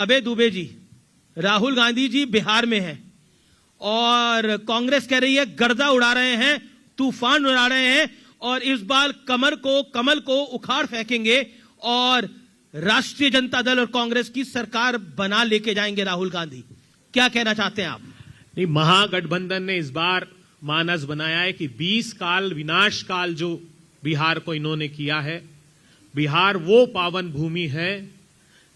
अबे दुबे जी, राहुल गांधी जी बिहार में हैं और कांग्रेस कह रही है गर्दा उड़ा रहे हैं, तूफान उड़ा रहे हैं और इस बार कमल को उखाड़ फेंकेंगे और राष्ट्रीय जनता दल और कांग्रेस की सरकार बना लेके जाएंगे राहुल गांधी। क्या कहना चाहते हैं आप? नहीं, महागठबंधन ने इस बार मानस बनाया है कि 20 काल विनाश काल जो बिहार को इन्होंने किया है, बिहार वो पावन भूमि है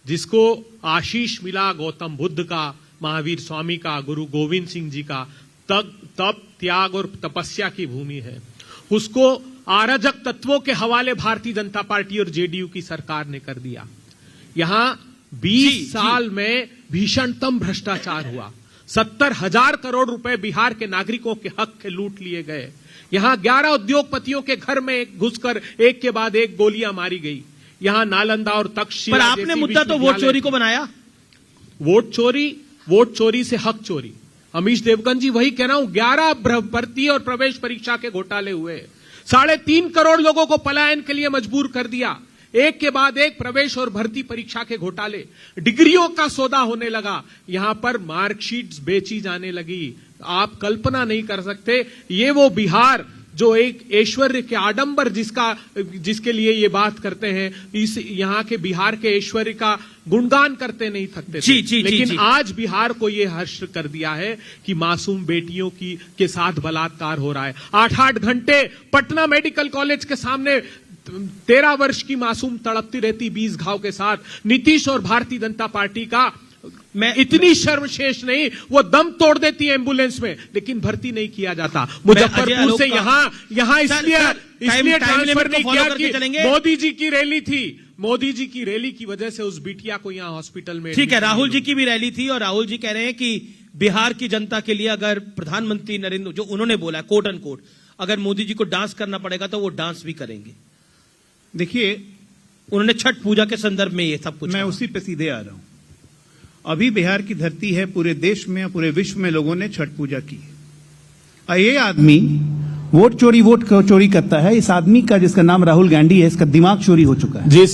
जिसको आशीष मिला गौतम बुद्ध का, महावीर स्वामी का, गुरु गोविंद सिंह जी का, तप त्याग और तपस्या की भूमि है। उसको अराजक तत्वों के हवाले भारतीय जनता पार्टी और जेडीयू की सरकार ने कर दिया। यहां 20 साल में भीषणतम भ्रष्टाचार हुआ। 70,000 करोड़ रुपए बिहार के नागरिकों के हक के लूट लिए गए। यहां 11 उद्योगपतियों के घर में घुसकर एक के बाद एक गोलियां मारी गई। यहां नालंदा और तक्षशिला, पर आपने मुद्दा तो वोट चोरी को बनाया। वोट चोरी से हक चोरी। अमीश देवगन जी, वही कह रहा हूं, 11 भर्ती और प्रवेश परीक्षा के घोटाले हुए, 3.5 करोड़ लोगों को पलायन के लिए मजबूर कर दिया। एक के बाद एक प्रवेश और भर्ती परीक्षा के घोटाले, डिग्रियों का सौदा होने लगा। यहां पर मार्कशीट्स बेची जाने लगी। आप कल्पना नहीं कर सकते, ये वो बिहार जो एक ऐश्वर्य के आडंबर जिसके लिए ये बात करते हैं, इस यहां के बिहार के ऐश्वर्य का गुणगान करते नहीं थकते थे। लेकिन आज बिहार को ये हर्ष कर दिया है कि मासूम बेटियों के साथ बलात्कार हो रहा है। 8-8 घंटे पटना मेडिकल कॉलेज के सामने 13 वर्ष की मासूम तड़पती रहती 20 घाव के साथ। नीतीश और भारतीय जनता पार्टी का इतनी शर्मशेष नहीं, वो दम तोड़ देती है एम्बुलेंस में, लेकिन भर्ती नहीं किया जाता। मुजफ्फरपुर से यहां इसलिए ट्रांसफर नहीं किया कि मोदी जी की रैली थी। मोदी जी की रैली की वजह से उस बिटिया को यहां हॉस्पिटल में, ठीक है, राहुल जी की भी रैली थी और राहुल जी कह रहे हैं कि बिहार की जनता के लिए अगर प्रधानमंत्री नरेंद्र, जो उन्होंने बोला कोट एंड कोट, अगर मोदी जी को डांस करना पड़ेगा तो वो डांस भी करेंगे। देखिए, उन्होंने छठ पूजा के संदर्भ में ये सब कुछ, मैं उसी पे सीधे आ रहा हूं। अभी बिहार की धरती है, पूरे देश में, पूरे विश्व में लोगों ने छठ पूजा की है। ये आदमी वोट चोरी करता है। इस आदमी का, जिसका नाम राहुल गांधी है, इसका दिमाग चोरी हो चुका है।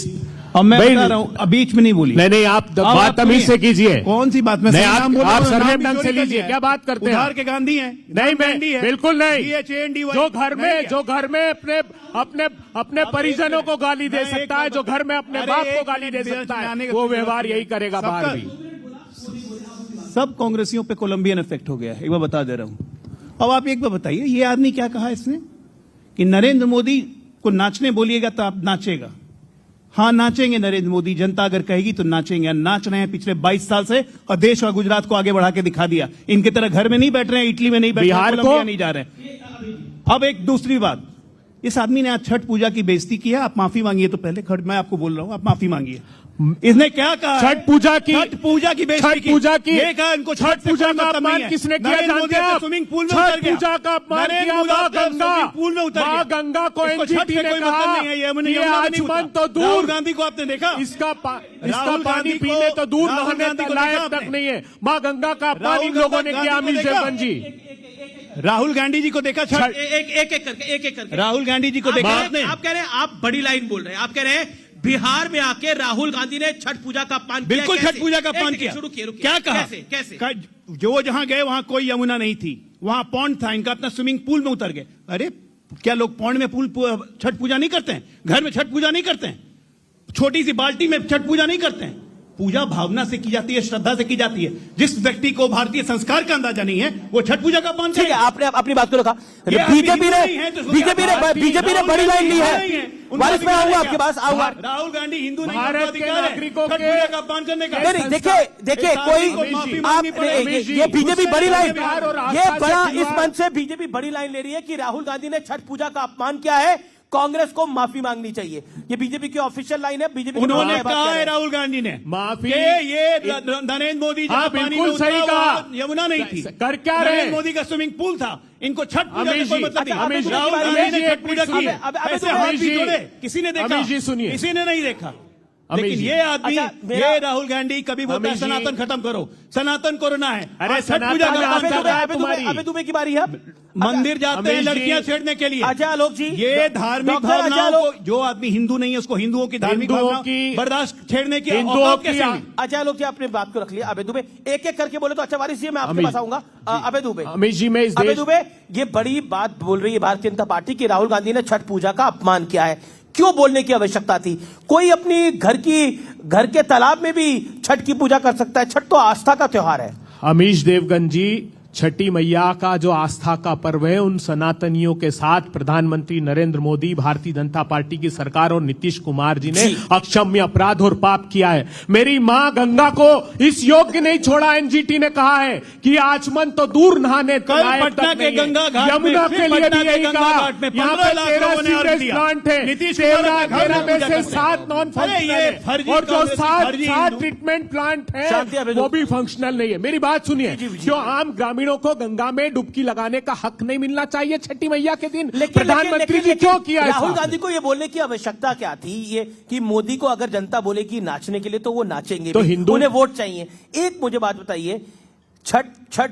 अब मैं बता रहा हूं, बीच में नहीं बोली। नहीं, आप बात तमीज से कीजिए। कौन सी बात? मैं आप सरनेम ढंग से लीजिए। क्या बात करते हैं? उधार के गांधी हैं? नहीं, मैं बिल्कुल नहीं। जो घर में अपने परिजनों को गाली दे सकता है, जो घर में अपने बाप को गाली दे सकता है, वो व्यवहार यही करेगा बाहर भी। सब कांग्रेसियों पे कोलंबियन इफेक्ट हो गया है, एक बार बता दे रहा हूं। अब आप एक बार बताइए, ये आदमी क्या कहा इसने कि नरेंद्र मोदी को नाचने बोलिएगा तो आप नाचेगा। हाँ, नाचेंगे नरेंद्र मोदी, जनता अगर कहेगी तो नाचेंगे। नाच रहे हैं पिछले 22 साल से और देश और गुजरात को आगे बढ़ा के दिखा दिया। इनकी तरह घर में नहीं बैठ रहे हैं, इटली में नहीं बैठ रहे हैं, कोलंबिया नहीं जा रहे हैं। अब एक दूसरी बात, इस आदमी ने आज छठ पूजा की बेइज्जती की है। आप माफी मांगिए तो पहले, मैं आपको बोल रहा हूं, आप माफी मांगिए। इसने क्या कहा? छठ पूजा की बेइज्जती की। ये कहा इनको छठ पूजा का अपमान किसने किया? जानते हैं आप? स्विमिंग पूल में उतर गया। पूजा का अपमान किया पूल में उतर गया। गंगा को एनजीटी ने कहा ये आचमन तो दूर। राहुल गांधी को आपने देखा? इसका पानी पीने तो दूर, नहाने लायक तक नहीं है। माँ गंगा का अपमान इन लोगों ने किया। अमीश देवगन जी, राहुल गांधी जी को देखा? एक करके राहुल गांधी जी को देखा आपने? आप कह रहे हैं, आप बड़ी लाइन बोल रहे हैं, आप कह रहे हैं बिहार में आके राहुल गांधी ने छठ पूजा का अपमान किया। बिल्कुल, छठ पूजा का अपमान किया। क्या कहा? कैसे? जो जहां गए वहां कोई यमुना नहीं थी, वहां पॉन्ड था इनका, अपना स्विमिंग पूल में उतर गए। अरे क्या लोग पॉन्ड में छठ पूजा नहीं करते हैं? घर में छठ पूजा नहीं करते हैं? छोटी सी बाल्टी में छठ पूजा नहीं करते हैं? पूजा भावना से की जाती है, श्रद्धा से की जाती है। जिस व्यक्ति को भारतीय संस्कार का अंदाजा नहीं है, वो छठ पूजा का अपमान करेगा। आपने अपनी बात को रखा। बीजेपी ने बड़ी लाइन ली है। वारिस में आऊंगा आपके पास, आऊंगा। राहुल गांधी हिंदू नहीं, भारत के नागरिकों छठ पूजा का अपमान करने का। देखिए कोई आप, ये बीजेपी बड़ी लाइन, ये बड़ा इस मंच से बीजेपी बड़ी लाइन ले रही है कि राहुल गांधी ने छठ पूजा का अपमान किया है, कांग्रेस को माफी मांगनी चाहिए। ये बीजेपी की ऑफिशियल लाइन है। बीजेपी उन्होंने कहा है राहुल गांधी ने माफी, ये नरेंद्र मोदी बिल्कुल सही कहा, यमुना नहीं थी, कर क्या रहे? नरेंद्र मोदी का स्विमिंग पूल था। इनको छठ पूजा का कोई मतलब नहीं। राहुल गांधी ने छठ पूजा की, ऐसे हाथ भी जोड़े। किसी ने देखा? सुनिए, किसी ने नहीं देखा। अमित लेकिन जी। ये आदमी, अच्छा, ये राहुल गांधी कभी बोलता है अमित जी। सनातन खत्म करो, सनातन कोरोना है। अरे आज छठ पूजा सनातन का नाम काम कर रहा है। अबे दुबे की बारी है। मंदिर जाते हैं अमित जी। लड़कियां छेड़ने के लिए। अजय आलोक जी, ये धार्मिक डॉक्टर अजय भावनाओं आलोक- को, जो आदमी हिंदू नहीं है उसको हिंदुओं की धार्मिक हिंदुओं भावनाओं की- बर्दाश्त छेड़ने की हिंदुओं औकात की कैसे हुई? अजय लोग जी अपने बात को रख लिया। अबे दुबे एक एक करके बोले तो अच्छा वारिस जी मैं आपके अमित- पास आऊंगा। अबे दुबे, अमित जी, मैं इस अबे देश दुबे, ये बड़ी बात बोल रही है भारतीय जनता पार्टी की राहुल गांधी ने छठ पूजा का अपमान किया है। क्यों बोलने की आवश्यकता थी? कोई अपनी घर के तालाब में भी छठ की पूजा कर सकता है। छठ तो आस्था का त्योहार है। अमीश देवगन जी, छठी मैया का जो आस्था का पर्व है, उन सनातनियों के साथ प्रधानमंत्री नरेंद्र मोदी, भारतीय जनता पार्टी की सरकार और नीतीश कुमार जी ने जी। अक्षम्य अपराध और पाप किया है। मेरी मां गंगा को इस योग्य नहीं छोड़ा। एनजीटी ने कहा है कि आचमन तो दूर नहाने कल लायक पटना तक के नहीं है। गंगा घाट में, यमुना फिर के लिए पटना भी के यही गंगा कहा। घाट में यहाँ 15 पे लाख 13 लोगों ने अर्ज सीवेज दिया। प्लांट है, नीतीश कुमार के घर 13 में में पूजा से करते हैं। 7 नॉन अरे फंक्शनल ये है फर्जी और जो कांग्रेस, 7 फर्जी 7 हिंदू। ट्रीटमेंट प्लांट शांति है अभिनव। वो भी फंक्शनल नहीं है। मेरी बात सुनिए, जी, जी, जी। जो आम ग्रामीणों को गंगा में डुबकी लगाने का हक नहीं मिलना चाहिए छठी मैया के दिन, लेकिन प्रधानमंत्री जी क्यों किया ऐसा? राहुल गांधी को ये बोलने की आवश्यकता क्या थी? ये कि मोदी को अगर जनता बोलेगी नाचने के लिए तो वो नाचेंगे तो भी। हिंदू- उन्हें वोट चाहिए। एक मुझे बात बताइए, छठ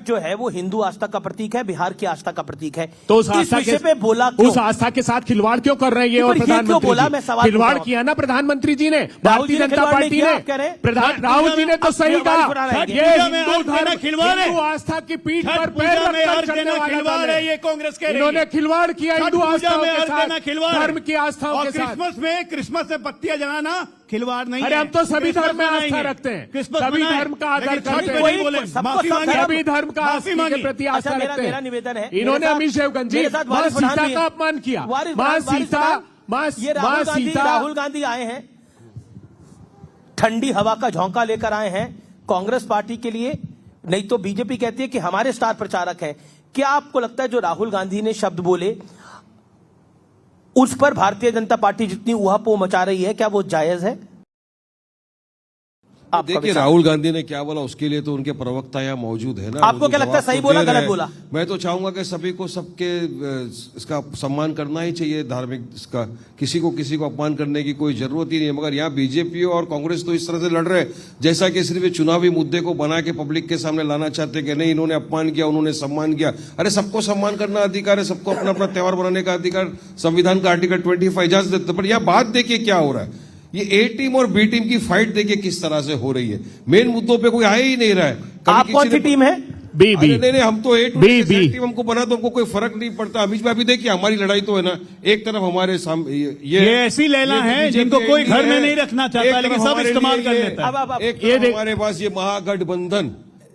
जो है वो हिंदू आस्था का प्रतीक है, बिहार की आस्था का प्रतीक है। तो उस इस आस्था विषय पे बोला क्यों? उस आस्था के साथ खिलवाड़ क्यों कर रहे हैं ये? और पर ये क्यों प्रधानमंत्री बोला? जी? मैं सवाल खिलवाड़ पूछ रहा हूं। किया ना प्रधानमंत्री जी ने, राहुल भारतीय जी ने जनता खिलवाड़ नहीं पार्टी किया, ने। आप कह रहे हैं? प्रधान राहुल जी ने तो सही खिलवाड़ कहा। बना रहे हैं। ये छठ पूजा में हिंदू अर्ज देना धर्म, खिलवाड़ है। हिंदू आस्था की पीठ छठ पर पूजा पैर में रखकर अर्ज चलने देना वाला खिलवाड़ दल है, है। ये कांग्रेस कह रही इन्होंने है। खिलवाड़ किया छठ हिंदू पूजा आस्थाओं में के अर्ज देना साथ, खिलवाड़ है। धर्म की आस्थाओं और के साथ। क्रिसमस में पत्तियां जलाना खिलवाड़ नहीं अरे है। हम तो सभी क्रिसमस धर्म में आस्था मनाएंगे। रखते हैं, क्रिसमस सभी मनाएं। धर्म का आदर लेकिन छठ करते पे हैं। नहीं बोले, सबको माफी सब मांगी। धर्म- सभी धर्म का माफी आस्था के मांगी। प्रति अच्छा, आस्था रखते मेरा हैं। निवेदन है, इन्होंने मेरे साथ- अमीश देवगन जी मेरे साथ मां वारिस पठान सीता भी का है। अपमान किया। वारिस मां वारिस सीता, पठान, ये मां राहुल गांधी सीता आए हैं, ठंडी हवा का झोंका लेकर आए हैं कांग्रेस पार्टी के लिए। नहीं तो बीजेपी कहती है कि हमारे स्टार प्रचारक है। क्या आपको लगता है जो राहुल गांधी ने शब्द बोले उस पर भारतीय जनता पार्टी जितनी ऊहापोह मचा रही है, क्या वो जायज है? आपका देखिए, विचार। राहुल गांधी ने क्या बोला उसके लिए तो उनके प्रवक्ता यहाँ मौजूद है ना। आपको वो क्या जो लगता है, जवाब सही तो बोला, दे गलत रहे हैं। बोला? मैं तो चाहूंगा कि सभी को सबके इसका सम्मान करना ही चाहिए, धार्मिक इसका। किसी को अपमान करने की कोई जरूरत ही नहीं है। मगर यहाँ बीजेपी और कांग्रेस तो इस तरह से लड़ रहे हैं जैसा कि सिर्फ चुनावी मुद्दे को बना के पब्लिक के सामने लाना चाहते कि नहीं इन्होंने अपमान किया, उन्होंने सम्मान किया। अरे सबको सम्मान करना अधिकार है, सबको अपना अपना त्योहार बनाने का अधिकार संविधान का आर्टिकल 25 इजाजत देता है। पर यह बात देखिए क्या हो रहा है, ये ए टीम और बी टीम की फाइट देखिए किस तरह से हो रही है। मेन मुद्दों पे कोई आ ही नहीं रहा है। कभी आप कौन किसी सी ने- टीम है? बी अरे बी नहीं, हम तो ए टू बी, बी। टीम हमको बना तो हमको कोई फर्क नहीं पड़ता। अमीश भाई, अभी देखिए हमारी लड़ाई तो है ना, एक तरफ हमारे सामने ये ऐसी लैला है जिनको कोई घर में नहीं रखना चाहता, लेकिन सब इस्तेमाल कर लेता है। अब एक ये तरफ देख- हमारे पास ये महागठबंधन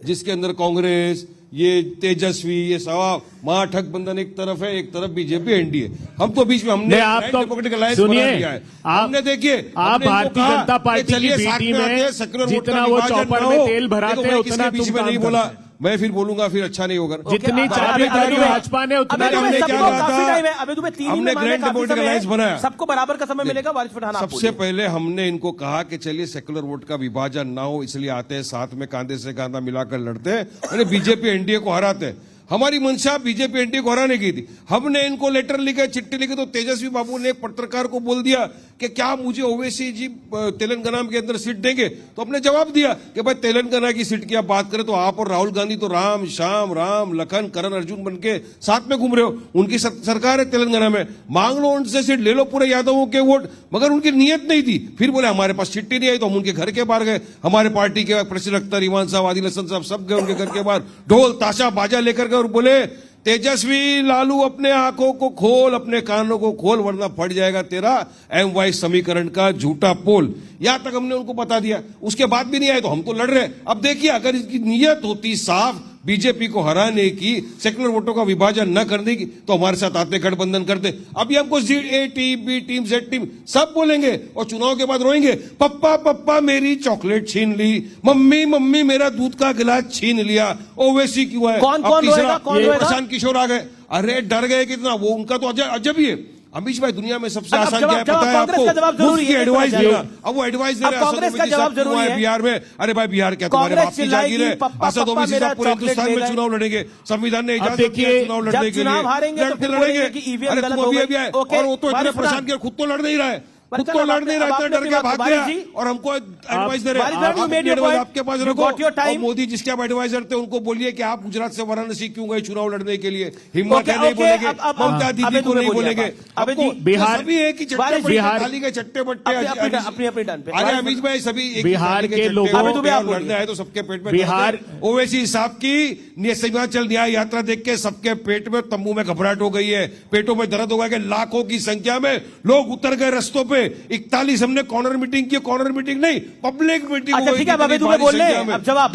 जिसके अंदर कांग्रेस, ये तेजस्वी, ये सवा महागठबंधन एक तरफ है, एक तरफ बीजेपी एनडीए। हम तो बीच में हमने नहीं, आप तो डेमोक्रेटिक अलायंस सुनिए, बना दिया है। आप- हमने देखिए आप हमने इनको भारतीय कहा जनता कि पार्टी की चलिए बी साथ टीम में में आते हैं, सेक्युलर वोट जितना का वो विभाजन चौपड़ ना में हो। तेल भराते देखो, हैं, मैं उतना किसके बीच तुम में काम नहीं करते बोला, हैं। मैं फिर बोलूंगा, फिर अच्छा नहीं होगा। जितनी चाबी धारी भाजपा ने उतना अबे हमने सबको क्या कहा काफी था? टाइम है। अबे तुम्हें तीन ही हमने में मानने ग्रैंड काफी डेमोक्रेटिक समय है। अलायंस बनाया। सबको बराबर का समय मिलेगा। वारिस पठान, आप सबसे पहले हमने इनको कहा कि चलिए सेकुलर वोट का विभाजन ना हो, इसलिए आते हैं साथ में कांधे से कांधा मिलाकर लड़ते हैं, अरे बीजेपी एनडीए को हराते हैं। हमारी मंशा बीजेपी एनडीए को हराने की थी। हमने इनको लेटर लिखे, चिट्ठी लिखी, तो तेजस्वी बाबू ने एक पत्रकार को बोल दिया कि क्या मुझे ओवैसी जी तेलंगाना के अंदर सीट देंगे? तो हमने जवाब दिया कि भाई तेलंगाना की सीट की आप बात करें तो आप और राहुल गांधी तो राम श्याम राम लखन करण अर्जुन बन के साथ में घूम रहे हो। उनकी सरकार है तेलंगाना में, मांग लो उनसे सीट, ले लो पूरे यादवों के वोट। मगर उनकी नियत नहीं थी। फिर बोले हमारे पास चिट्ठी नहीं आई, तो हम उनके घर के बाहर गए। हमारे पार्टी के प्रसिद्ध अख्तर, ईमान साहब, आदिल हसन साहब सब गए उनके घर के बाहर, ढोल ताशा बाजा लेकर गए और बोले तेजस्वी लालू अपने आंखों को खोल, अपने कानों को खोल, वरना फट जाएगा तेरा MY समीकरण का झूठा पोल। यहां तक हमने उनको बता दिया। उसके बाद भी नहीं आए तो हम तो लड़ रहे। अब देखिए, अगर इसकी नियत होती साफ बीजेपी को हराने की, सेकुलर वोटों का विभाजन न करने की, तो हमारे साथ आते गठबंधन करते। अभी हमको A team, B team, Z team सब बोलेंगे और चुनाव के बाद रोएंगे, पप्पा पप्पा मेरी चॉकलेट छीन ली, मम्मी मम्मी मेरा दूध का गिलास छीन लिया, ओवैसी क्यों है? कौन अब कौन तीसरा, रोएगा? कौन ये रोएगा? प्रशांत किशोर आ गए। अरे डर गए कितना, वो उनका तो अजब ही है। अमीश भाई, दुनिया में सबसे अब आसान जवाब- क्या है जवाब पता है कांग्रेस का जवाब आपको? जरूरी मुफ्त की है, एडवाइस एक देना। मिनट। अब वो एडवाइस दे अब रहे हैं कांग्रेस असद का ओवैसी जवाब साहब क्यों जरूरी आए है। बिहार में? अरे भाई, बिहार क्या तुम्हारे कांग्रेस बाप की जागीर है? चिल्लाएगी, पप्पा, असद पप्पा ओवैसी मेरा साहब पूरे चॉकलेट हिंदुस्तान ले में गए। चुनाव लड़ेंगे, संविधान ने इजाजत देखिए, दिया चुनाव लड़ने जब के लिए। चुनाव हारेंगे तो लड़ते फिर बोलेंगे लड़ेंगे। कि EVM अरे गलत तुम हो अभी गई। अभी आए ओके, और वो तो इतने वारिस परेशान पठान। किया, खुद तो लड़ नहीं रहा है। खुद तो लड़ नहीं रहा, डर के भाग गया और हमको एडवाइस दे रहे हैं। आपके पास रखो, और मोदी जिसके आप एडवाइजर थे उनको बोलिए कि आप गुजरात से वाराणसी क्यों गए चुनाव लड़ने के लिए, हिम्मत है नहीं बोलेंगे, ममता दीदी को नहीं बोलेंगे, बिहार सभी एक ही थाली के चट्टे बट्टे। अरे अमीश भाई सभी बिहार के लोगों लड़ना है तो सबके पेट में बिहार ओवैसी साहब की हिमाचल न्याय यात्रा देख के सबके पेट में तंबू में घबराहट हो गई है, पेटों में दर्द हो गया कि लाखों की संख्या में लोग उतर गए रस्तों पे। 41 हमने कॉर्नर मीटिंग की, कॉर्नर मीटिंग नहीं पब्लिक मीटिंग। अच्छा ठीक है, बोल रहे हैं अब जवाब